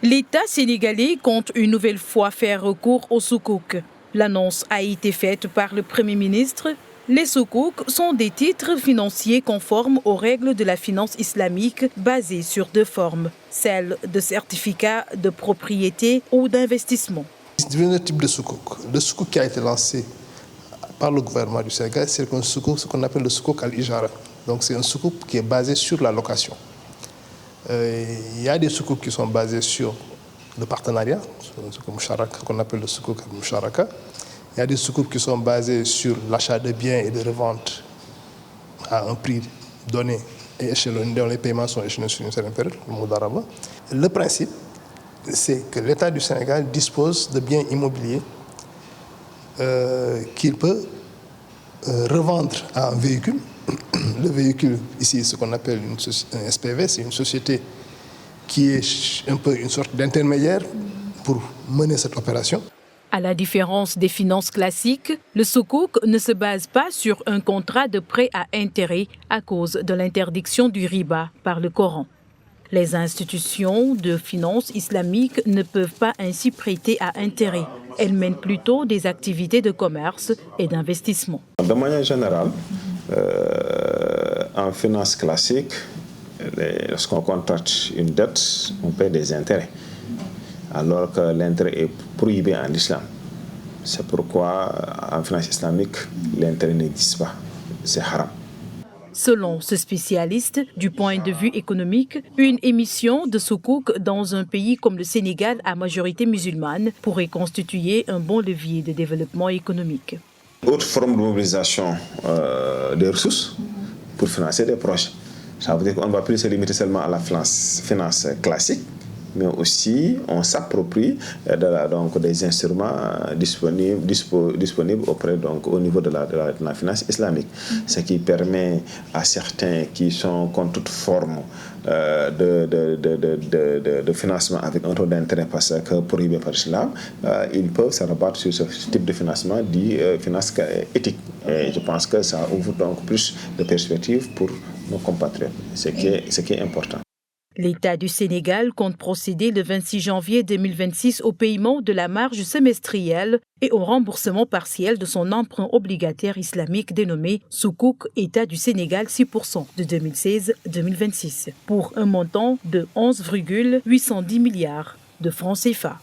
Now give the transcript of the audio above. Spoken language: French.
L'État sénégalais compte une nouvelle fois faire recours au sukuk. L'annonce a été faite par le Premier ministre. Les sukuk sont des titres financiers conformes aux règles de la finance islamique basées sur deux formes, celle de certificat de propriété ou d'investissement. Deux types de sukuk. Le sukuk qui a été lancé par le gouvernement du Sénégal, c'est ce qu'on appelle le sukuk al-ijara. Donc c'est un sukuk qui est basé sur la location. Il y a des sukuk qui sont basés sur le partenariat, qu'on appelle le sukuk al-musharaka. Il y a des sukuk qui sont basés sur l'achat de biens et de revente à un prix donné et échelonné, dont les paiements sont échelonnés sur une certaine période, le mudaraba. Le principe, c'est que l'État du Sénégal dispose de biens immobiliers qu'il peut revendre à un véhicule. Le véhicule, ici, ce qu'on appelle un SPV, c'est une société qui est un peu une sorte d'intermédiaire pour mener cette opération. À la différence des finances classiques, le sukuk ne se base pas sur un contrat de prêt à intérêt à cause de l'interdiction du riba par le Coran. Les institutions de finances islamiques ne peuvent pas ainsi prêter à intérêt. Elles mènent plutôt des activités de commerce et d'investissement. De manière générale, en finance classique, lorsqu'on contracte une dette, on paie des intérêts, alors que l'intérêt est prohibé en islam. C'est pourquoi en finance islamique, l'intérêt n'existe pas, c'est haram. Selon ce spécialiste, du point de vue économique, une émission de sukuk dans un pays comme le Sénégal à majorité musulmane pourrait constituer un bon levier de développement économique. Autre forme de mobilisation des ressources pour financer des projets. Ça veut dire qu'on ne va plus se limiter seulement à la finance classique, mais aussi on s'approprie donc des instruments disponibles auprès, donc, au niveau de la finance islamique. Ce qui permet à certains qui sont contre toute forme de financement avec un taux d'intérêt parce que prohibé par l'islam, ils peuvent se rabattre sur ce type de financement dit finance éthique. Et je pense que ça ouvre donc plus de perspectives pour nos compatriotes, ce qui est important. L'État du Sénégal compte procéder le 26 janvier 2026 au paiement de la marge semestrielle et au remboursement partiel de son emprunt obligataire islamique dénommé Sukuk État du Sénégal 6% de 2016-2026 pour un montant de 11,810 milliards de francs CFA.